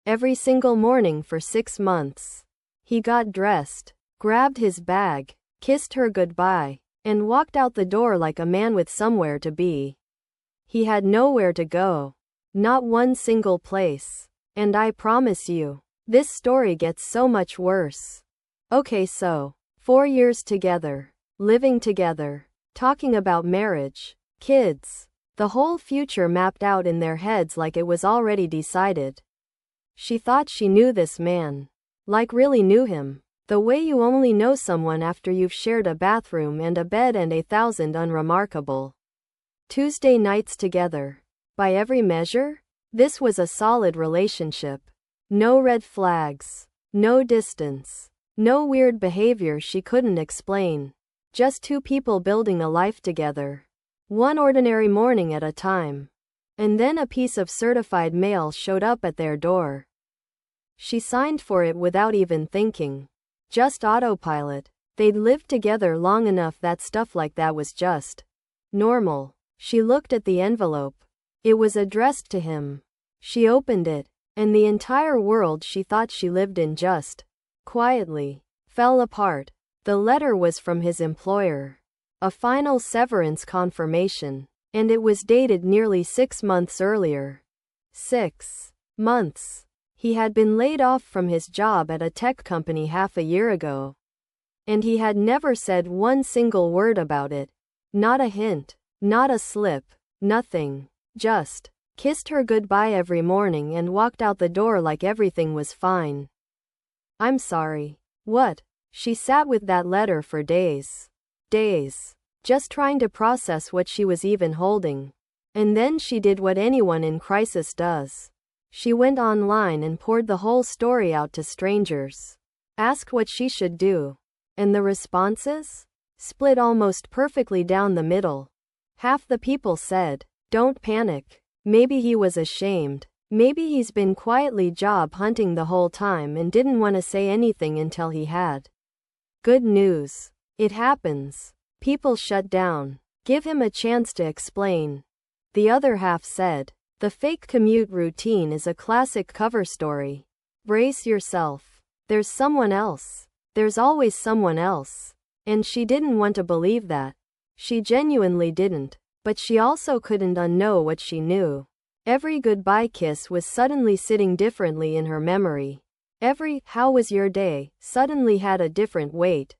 every single morning for 6 months. He got dressed, grabbed his bag, kissed her goodbye, and walked out the door like a man with somewhere to be. He had nowhere to go. Not one single place. And I promise you, this story gets so much worse. Okay, so 4 years together, living together, talking about marriage, kids, the whole future mapped out in their heads like it was already decided. She thought she knew this man. Like really knew him. The way you only know someone after you've shared a bathroom and a bed and 1,000 unremarkable Tuesday nights together. By every measure, this was a solid relationship. No red flags. No distance. No weird behavior she couldn't explain. Just two people building a life together. One ordinary morning at a time. And then a piece of certified mail showed up at their door. She signed for it without even thinking. Just autopilot. They'd lived together long enough that stuff like that was just normal. She looked at the envelope. It was addressed to him. She opened it, and the entire world she thought she lived in just quietly fell apart. The letter was from his employer. A final severance confirmation. And it was dated nearly 6 months earlier. 6 months. He had been laid off from his job at a tech company half a year ago. And he had never said one single word about it. Not a hint. Not a slip. Nothing. Just kissed her goodbye every morning and walked out the door like everything was fine. I'm sorry. What? She sat with that letter for days. Days. Just trying to process what she was even holding. And then she did what anyone in crisis does. She went online and poured the whole story out to strangers. Asked what she should do. And the responses? Split almost perfectly down the middle. Half the people said, "Don't panic. Maybe he was ashamed. Maybe he's been quietly job hunting the whole time and didn't want to say anything until he had." Good news. It happens. People shut down. Give him a chance to explain. The other half said, "The fake commute routine is a classic cover story. Brace yourself. There's someone else. There's always someone else." And she didn't want to believe that. She genuinely didn't. But she also couldn't unknow what she knew. Every goodbye kiss was suddenly sitting differently in her memory. Every "how was your day" suddenly had a different weight.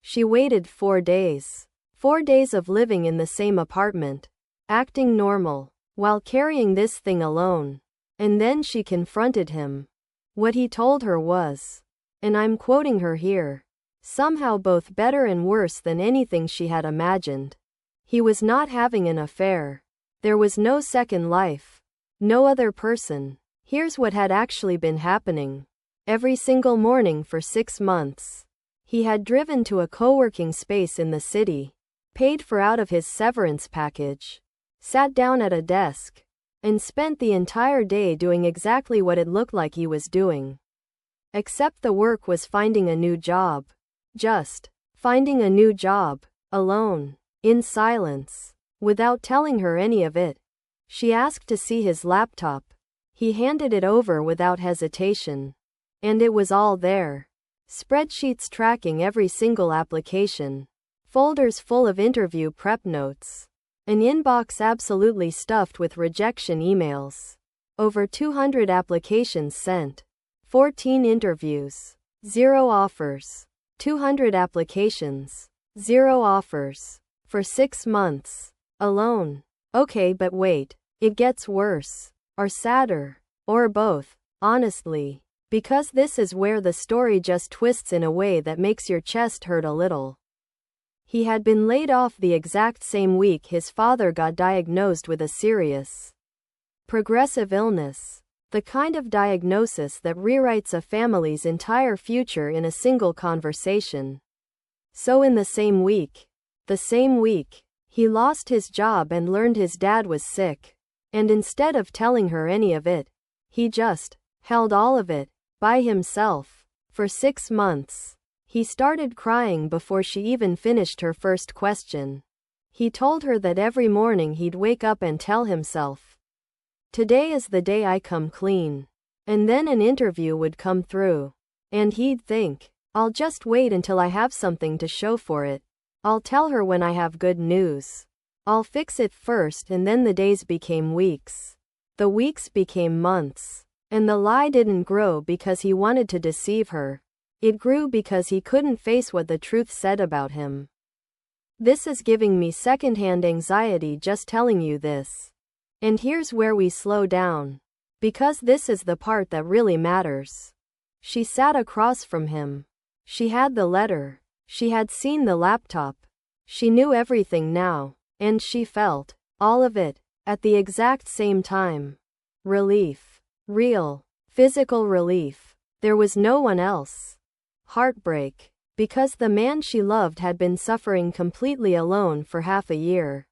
She waited 4 days. 4 days of living in the same apartment. Acting normal. While carrying this thing alone. And then she confronted him. What he told her was, and I'm quoting her here, somehow both better and worse than anything she had imagined. He was not having an affair. There was no second life. No other person. Here's what had actually been happening. Every single morning for 6 months. He had driven to a co-working space in the city. Paid for out of his severance package. Sat down at a desk. And spent the entire day doing exactly what it looked like he was doing. Except the work was finding a new job. Just finding a new job. Alone. In silence. Without telling her any of it. She asked to see his laptop. He handed it over without hesitation. And it was all there. Spreadsheets tracking every single application. Folders full of interview prep notes. An inbox absolutely stuffed with rejection emails. Over 200 applications sent. 14 interviews. 0 offers. 200 applications. 0 offers. For 6 months. Alone. Okay, but wait. It gets worse. Or sadder. Or both. Honestly. Because this is where the story just twists in a way that makes your chest hurt a little. He had been laid off the exact same week his father got diagnosed with a serious, progressive illness. The kind of diagnosis that rewrites a family's entire future in a single conversation. So in the same week, he lost his job and learned his dad was sick. And instead of telling her any of it, he just held all of it by himself for 6 months. He started crying before she even finished her first question. He told her that every morning he'd wake up and tell himself, "Today is the day I come clean." And then an interview would come through. And he'd think, I'll just wait until I have something to show for it. I'll tell her when I have good news. I'll fix it first. And then the days became weeks. The weeks became months. And the lie didn't grow because he wanted to deceive her. It grew because he couldn't face what the truth said about him. This is giving me secondhand anxiety just telling you this. And here's where we slow down. Because this is the part that really matters. She sat across from him. She had the letter. She had seen the laptop. She knew everything now. And she felt all of it at the exact same time. Relief. Real, physical relief. There was no one else. Heartbreak. Because the man she loved had been suffering completely alone for half a year.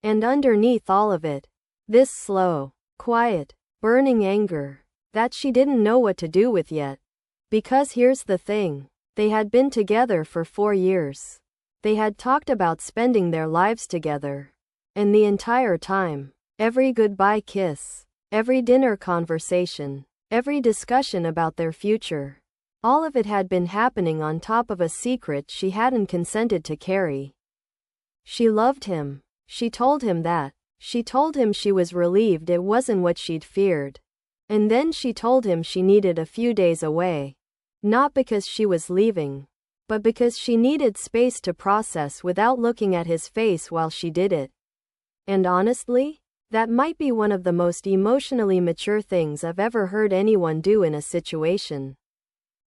And underneath all of it, this slow, quiet, burning anger that she didn't know what to do with yet. Because here's the thing. They had been together for 4 years. They had talked about spending their lives together. And the entire time, every goodbye kiss, every dinner conversation, every discussion about their future, all of it had been happening on top of a secret she hadn't consented to carry. She loved him. She told him that. She told him she was relieved it wasn't what she'd feared. And then she told him she needed a few days away. Not because she was leaving, but because she needed space to process without looking at his face while she did it. And honestly, that might be one of the most emotionally mature things I've ever heard anyone do in a situation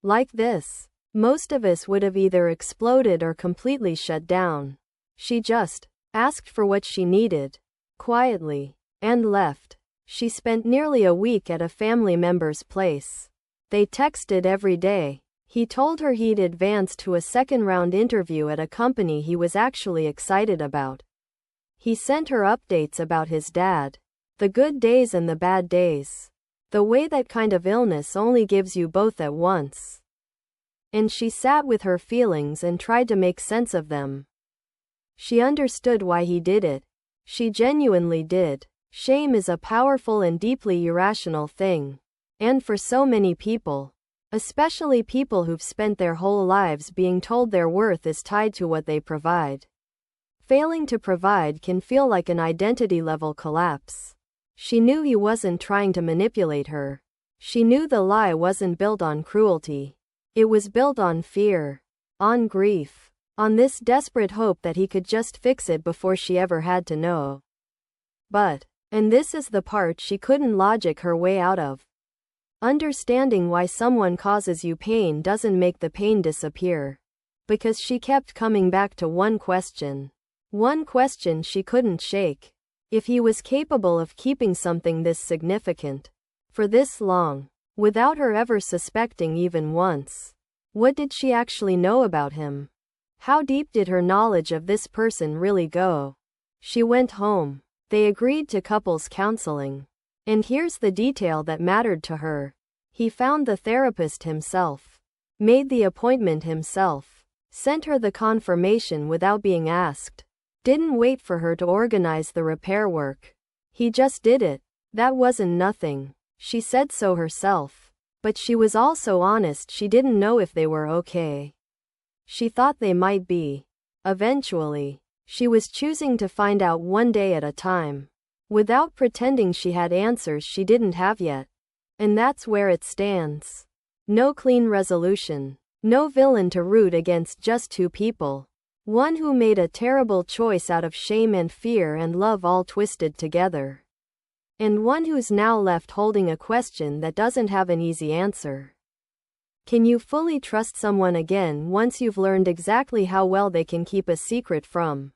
like this. Most of us would have either exploded or completely shut down. She just asked for what she needed, quietly, and left. She spent nearly a week at a family member's place. They texted every day. He told her he'd advanced to a second-round interview at a company he was actually excited about. He sent her updates about his dad. The good days and the bad days. The way that kind of illness only gives you both at once. And she sat with her feelings and tried to make sense of them. She understood why he did it. She genuinely did. Shame is a powerful and deeply irrational thing. And for so many people, especially people who've spent their whole lives being told their worth is tied to what they provide, failing to provide can feel like an identity-level collapse. She knew he wasn't trying to manipulate her. She knew the lie wasn't built on cruelty. It was built on fear, on grief, on this desperate hope that he could just fix it before she ever had to know. But, and this is the part she couldn't logic her way out of, understanding why someone causes you pain doesn't make the pain disappear. Because she kept coming back to one question she couldn't shake. If he was capable of keeping something this significant for this long, without her ever suspecting even once, what did she actually know about him? How deep did her knowledge of this person really go? She went home. They agreed to couples counseling. And here's the detail that mattered to her. He found the therapist himself, made the appointment himself, sent her the confirmation without being asked, didn't wait for her to organize the repair work. He just did it. That wasn't nothing. She said so herself. But she was also honest, she didn't know if they were okay. She thought they might be. Eventually. She was choosing to find out one day at a time, without pretending she had answers she didn't have yet. And that's where it stands. No clean resolution. No villain to root against, just two people. One who made a terrible choice out of shame and fear and love all twisted together. And one who's now left holding a question that doesn't have an easy answer. Can you fully trust someone again once you've learned exactly how well they can keep a secret from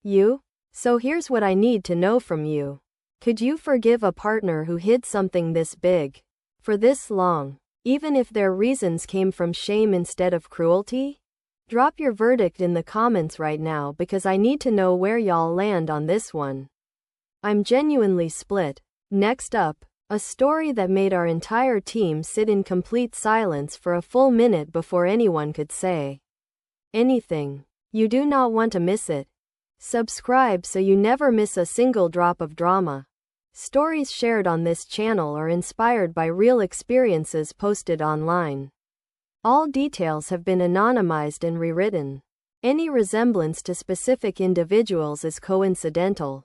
you? So here's what I need to know from you. Could you forgive a partner who hid something this big for this long, even if their reasons came from shame instead of cruelty? Drop your verdict in the comments right now because I need to know where y'all land on this one. I'm genuinely split. Next up, a story that made our entire team sit in complete silence for a full minute before anyone could say anything. You do not want to miss it. Subscribe so you never miss a single drop of drama. Stories shared on this channel are inspired by real experiences posted online. All details have been anonymized and rewritten. Any resemblance to specific individuals is coincidental.